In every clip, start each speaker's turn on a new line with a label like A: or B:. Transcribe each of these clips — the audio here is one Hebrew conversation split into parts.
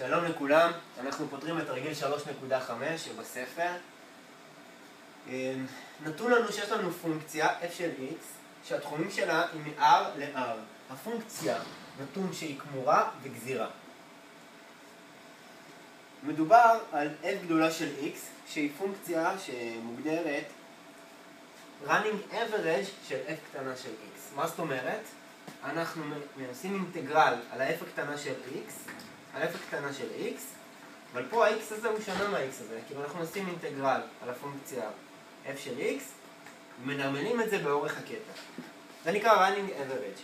A: שלום לכולם, אנחנו פותרים את תרגיל 3.5 שבספר. נתון לנו שיש לנו פונקציה f של x שהתחומים שלה היא מ-r ל-r. הפונקציה נתון שהיא כמורה וגזירה. מדובר על f גדולה של x שהיא פונקציה שמוגדרת running average של f קטנה של x. מה זאת אומרת? אנחנו עושים אינטגרל על ה-f הקטנה של x, על f הקטנה של x, אבל פה ה-x הזה הוא שונה מה-x הזה, כאילו אנחנו עושים אינטגרל על הפונקציה f של x, ומנרמלים את זה באורך הקטע. זה נקרא running average.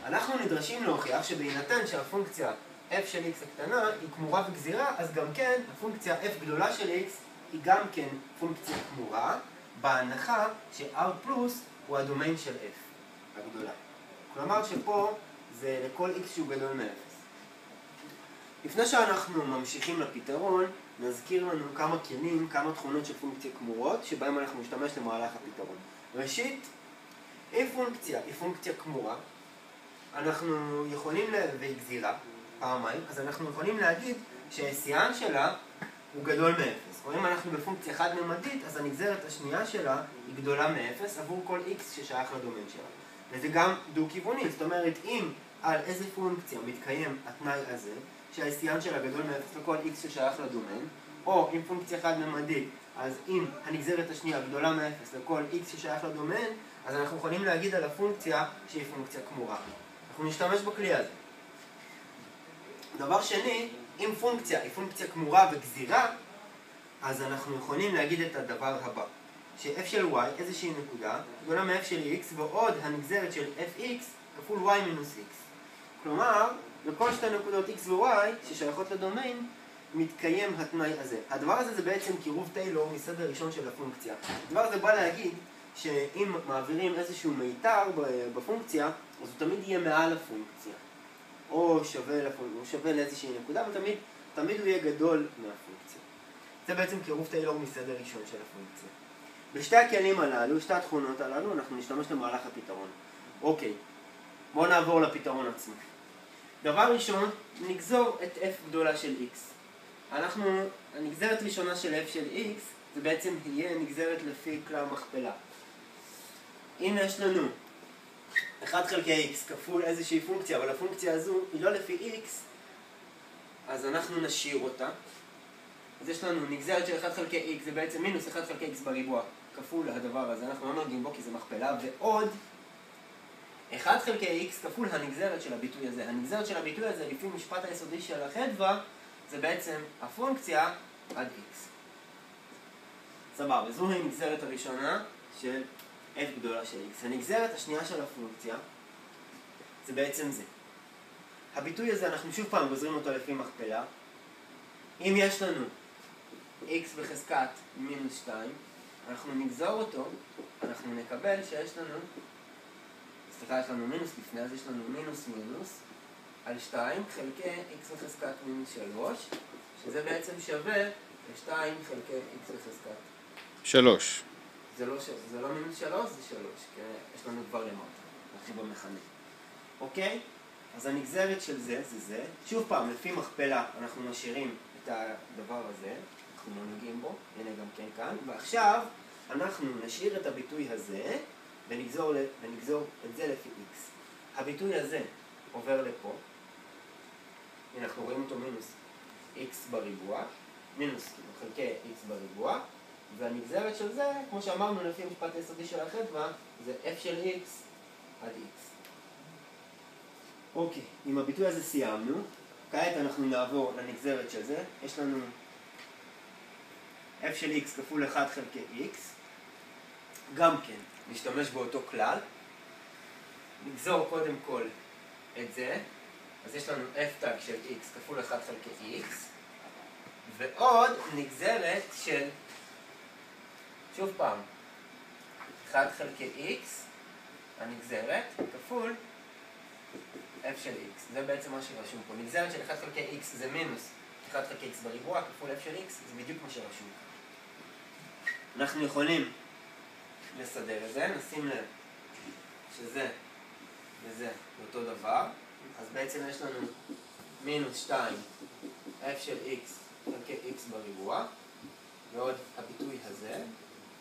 A: אנחנו נדרשים להוכיח שבהינתן שהפונקציה f של x הקטנה היא כמורה וגזירה, אז גם כן הפונקציה f גדולה של x היא גם כן פונקציה כמורה, בהנחה ש-r פלוס הוא הדומיין של f הגדולה. כלומר שפה זה לכל x שהוא גדול מ-0. לפני שאנחנו ממשיכים לפתרון, נזכיר לנו כמה כלים, כמה תכונות של פונקציה כמורות, שבהם אנחנו נשתמש למהלך הפתרון. ראשית, אם פונקציה היא פונקציה כמורה, אנחנו יכולים, והיא גזירה, פעמיים, אז אנחנו יכולים להגיד שהשיאן שלה הוא גדול מ-0. או אם אנחנו בפונקציה חד-ממדית, אז הנגזרת השנייה שלה היא גדולה מ-0 עבור כל x ששייך לדומיין שלה. וזה גם דו-כיווני, זאת אומרת, אם על איזה פונקציה מתקיים התנאי הזה, שהשיאן שלה גדול מ-0 לכל x ששייך לדומיין, או אם פונקציה חד-ממדית, אז אם הנגזרת השנייה גדולה מ-0 לכל x ששייך לדומיין, אז אנחנו יכולים להגיד על הפונקציה שהיא פונקציה כמורה. אנחנו נשתמש בכלי הזה. דבר שני, אם פונקציה היא פונקציה כמורה וגזירה, אז אנחנו יכולים להגיד את הדבר הבא. ש-f של y, איזושהי נקודה, גדולה מ-f של x, ועוד הנגזרת של fx כפול y מינוס x. כלומר, לכל שתי נקודות x ו-y ששייכות לדומיין, מתקיים התנאי הזה. הדבר הזה זה בעצם קירוב טיילור מסדר ראשון של הפונקציה. הדבר הזה בא להגיד שאם מעבירים איזשהו מיתר בפונקציה, אז הוא תמיד יהיה מעל הפונקציה. או שווה לאיזושהי נקודה, אבל תמיד הוא יהיה גדול מהפונקציה. זה בעצם קירוב טיילור מסדר ראשון של הפונקציה. בשתי הכלים הללו, שתי התכונות הללו, אנחנו נשתמש למהלך הפתרון. אוקיי, בואו נעבור לפתרון עצמו. דבר ראשון, נגזור את f גדולה של x. הנגזרת ראשונה של f של x, זה בעצם יהיה נגזרת לפי כלל מכפלה. אם יש לנו 1 חלקי x כפול איזושהי פונקציה, אבל הפונקציה הזו היא לא לפי x, אז אנחנו נשאיר אותה. אז יש לנו נגזרת של 1 חלקי x, זה בעצם מינוס 1 חלקי x בריבוע כפול הדבר הזה, אנחנו לא נוגעים בו כי זה מכפלה, ועוד 1 חלקי x כפול הנגזרת של הביטוי הזה. הנגזרת של הביטוי הזה, לפי משפט היסודי של החדווה, זה בעצם הפונקציה עד x. סבבה, זו הנגזרת הראשונה של f גדולה של x. הנגזרת השנייה של הפונקציה, זה בעצם זה. הביטוי הזה, אנחנו שוב פעם גוזרים אותו לפי מכפלה. אם יש לנו x בחזקת מינוס 2, אנחנו נגזור אותו, אנחנו נקבל שיש לנו, סליחה, יש לנו מינוס לפני, אז יש לנו מינוס מינוס על 2 חלקי x בחזקת מינוס 3, שזה בעצם שווה ל-2 חלקי x בחזקת
B: 3.
A: זה לא מינוס 3, זה 3, כי יש לנו כבר למטה, נתחיל במכנה. אוקיי? אז הנגזרת של זה זה זה. שוב פעם, לפי מכפלה אנחנו משאירים את הדבר הזה, אנחנו לא נוגעים בו, הנה גם כן כאן, ועכשיו אנחנו נשאיר את הביטוי הזה ונגזור את זה לפי x. הביטוי הזה עובר לפה, הנה אנחנו רואים אותו מינוס x בריבוע, מינוס חלקי x בריבוע, והנגזרת של זה, כמו שאמרנו לפי המשפט היסודי של החדווה, זה f של x עד x. אוקיי, עם הביטוי הזה סיימנו. כעת אנחנו נעבור לנגזרת של זה. יש לנו f של x כפול 1 חלקי x. גם כן, נשתמש באותו כלל. נגזור קודם כל את זה. אז יש לנו f תג של x כפול 1 חלקי x. ועוד נגזרת של, שוב פעם, 1 חלקי x, הנגזרת, כפול f של x. זה בעצם מה שרשום פה. נגזרת של 1 חלקי x זה מינוס 1 חלקי x בריבוע כפול f של x, זה בדיוק מה שרשום. אנחנו יכולים לסדר את זה, נשים לב שזה וזה אותו דבר. אז בעצם יש לנו מינוס 2 f של x חלקי x בריבוע, ועוד הביטוי הזה,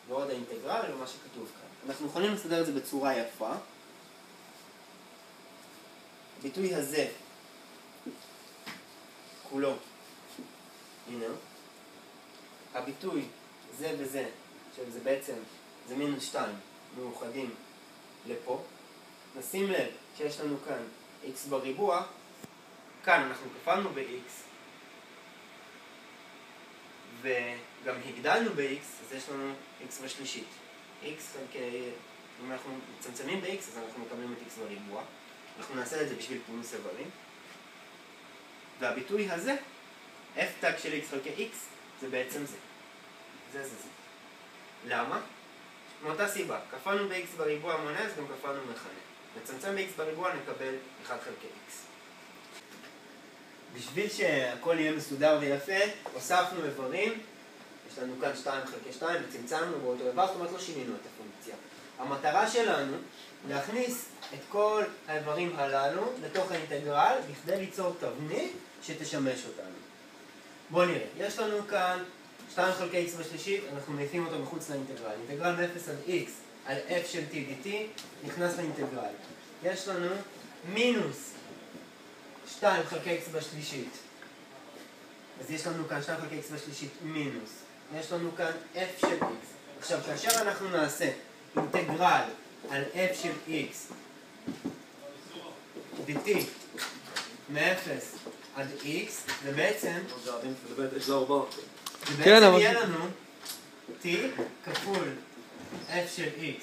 A: ועוד האינטגרל ומה שכתוב כאן. אנחנו יכולים לסדר את זה בצורה יפה. הביטוי הזה, כולו, הנה, הביטוי זה וזה, שזה בעצם, זה מינוס 2, מאוחדים לפה. נשים לב שיש לנו כאן x בריבוע, כאן אנחנו כפלנו ב-x, וגם הגדלנו ב-x, אז יש לנו x בשלישית. x חלקי, אם אנחנו מצמצמים ב-x, אז אנחנו מקבלים את x בריבוע. אנחנו נעשה את זה בשביל פינוס איברים. והביטוי הזה, f תג של x חלקי x, זה בעצם זה. זה. למה? מאותה סיבה, כפלנו ב-x בריבוע מונה, אז גם כפלנו מכנה. נצמצם ב-x בריבוע, נקבל 1 חלקי x. בשביל שהכל יהיה מסודר ויפה, הוספנו איברים. יש לנו כאן 2 חלקי 2, וצמצמנו באותו איבר, זאת אומרת לא שינינו את הפונקציה. המטרה שלנו להכניס את כל האיברים הללו לתוך האינטגרל, בכדי ליצור תבנית שתשמש אותנו. בואו נראה, יש לנו כאן 2 חלקי x בשלישית, אנחנו מעיפים אותו מחוץ לאינטגרל. אינטגרל מ-0 עד x על f של t dt נכנס לאינטגרל. יש לנו מינוס 2 חלקי x בשלישית. אז יש לנו כאן 2 חלקי x בשלישית מינוס. יש לנו כאן f של x. עכשיו, כאשר אנחנו נעשה אינטגרל על f של x dt מ-0 עד x, זה בעצם יהיה לנו t כפול f של x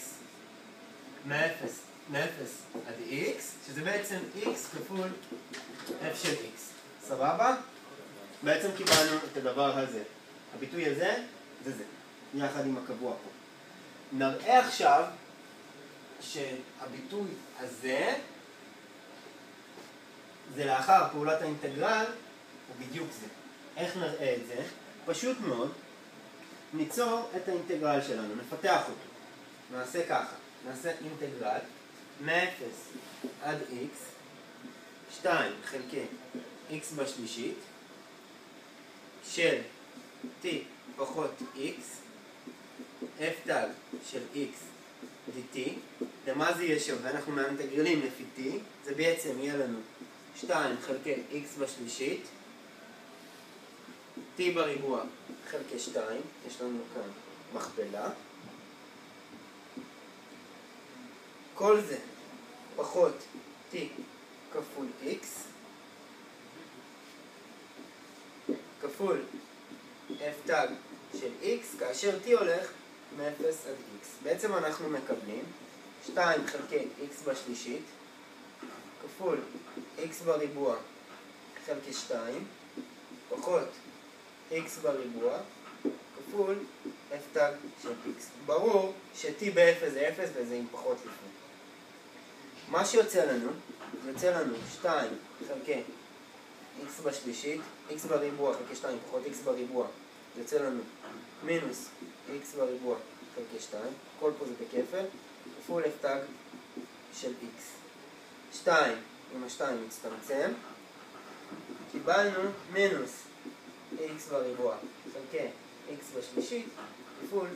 A: מ-0 עד x, שזה בעצם x כפול f של x. סבבה? בעצם קיבלנו את הדבר הזה. הביטוי הזה, זה. יחד עם הקבוע פה. נראה עכשיו שהביטוי הזה, זה לאחר פעולת האינטגרל, הוא בדיוק זה. איך נראה את זה? פשוט מאוד, ניצור את האינטגרל שלנו, נפתח אותו. נעשה ככה, נעשה אינטגרל מ-0 עד x, 2 חלקי x בשלישית, של t פחות x, f תג של x dt, למה זה יהיה שווה? אנחנו מאינטגרלים לפי t, זה בעצם יהיה לנו 2 חלקי x בשלישית, t בריבוע חלקי 2, יש לנו כאן מכפלה, כל זה פחות t כפול x, כפול f תג של x, כאשר t הולך מ-0 עד x. בעצם אנחנו מקבלים 2 חלקי x בשלישית, כפול x בריבוע חלקי 2, פחות x בריבוע, כפול f תג של x. ברור ש-t ב-0 זה 0 וזה עם פחות לפני. מה שיוצא לנו, יוצא לנו 2 חלקי x בשלישית, x בריבוע חלקי 2 פחות x בריבוע, יוצא לנו מינוס x בריבוע חלקי 2, כל פה זה בכפל, כפול f תג של x. 2 עם ה-2 מצטמצם, קיבלנו מינוס x בריבוע חלקי x בשלישית, כפול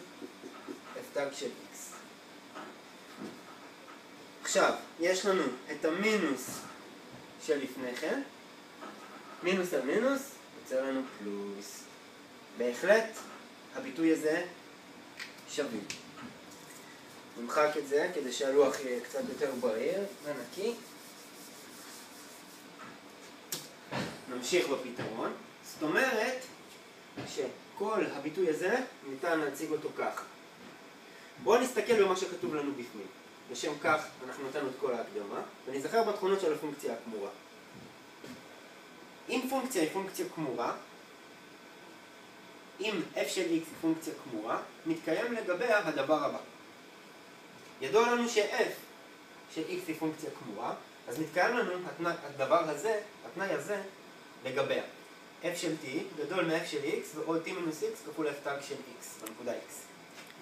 A: f תג של x. עכשיו, יש לנו את המינוס של לפני כן, מינוס על מינוס, יוצא לנו פלוס. בהחלט, הביטוי הזה שווים. נמחק את זה כדי שהלוח יהיה קצת יותר בהיר ונקי. נמשיך בפתרון. זאת אומרת שכל הביטוי הזה ניתן להציג אותו כך. בואו נסתכל במה שכתוב לנו בפנים. לשם כך אנחנו נתנו את כל ההקדמה, ונזכר בתכונות של הפונקציה הכמורה. אם פונקציה היא פונקציה כמורה, אם f של x היא פונקציה כמורה, מתקיים לגביה הדבר הבא. ידוע לנו ש-f של x היא פונקציה כמורה, אז מתקיים לנו הדבר הזה, התנאי הזה, לגביה. f של t גדול מ-f של x ועוד t מינוס x כפול f תג של x בנקודה x.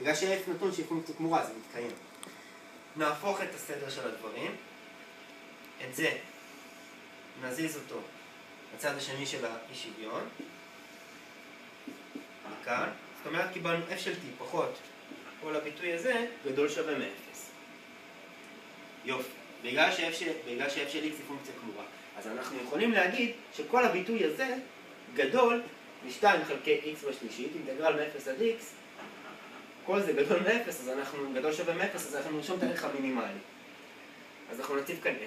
A: בגלל ש-f נתון שהיא פונקציה כמורה, זה מתקיים. נהפוך את הסדר של הדברים, את זה נזיז אותו הצד השני של האי שוויון. מכאן. זאת אומרת קיבלנו f של t פחות כל הביטוי הזה גדול שווה מ-0. יופי. בגלל ש-f של x היא פונקציה קמורה. אז אנחנו יכולים להגיד שכל הביטוי הזה גדול מ-2 חלקי x בשלישית, אינטגרל מ-0 עד x, כל זה גדול מ-0, אז אנחנו גדול שווה מ-0, אז אנחנו נרשום את הערך המינימלי. אז אנחנו נציב כאן 0.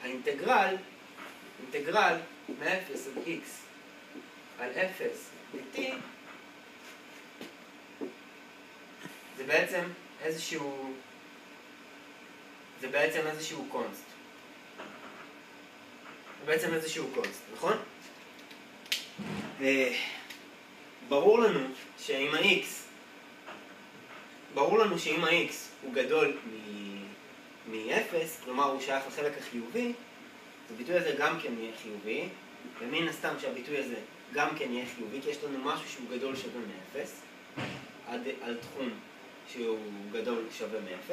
A: האינטגרל מ-0 עד x על 0 ל-t זה בעצם איזשהו קונסט. נכון? ברור לנו שאם ה-x הוא גדול מ-0, כלומר הוא שייך לחלק החיובי, אז הביטוי הזה גם כן יהיה חיובי, ומן הסתם שהביטוי הזה גם כן יהיה חיובי, כי יש לנו משהו שהוא גדול שווה מ-0, על תחום שהוא גדול שווה מ-0,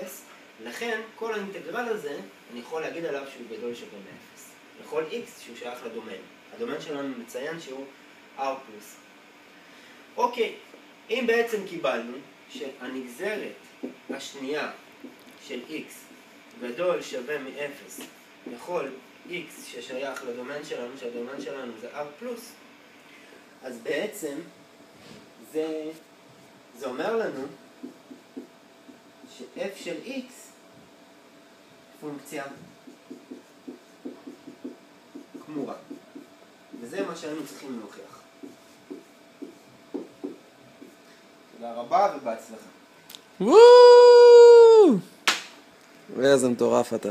A: לכן כל האינטגרל הזה, אני יכול להגיד עליו שהוא גדול שווה מ-0. לכל x שהוא שייך לדומיין. הדומיין שלנו מציין שהוא r+. אוקיי, אם בעצם קיבלנו שהנגזרת השנייה של x גדול שווה מ-0 לכל x ששייך לדומיין שלנו, שהדומיין שלנו זה r+, אז בעצם זה אומר לנו ש-f של x פונקציה קמורה. וזה מה שהיינו צריכים להוכיח. תודה רבה ובהצלחה.
B: איזה מטורף אתה.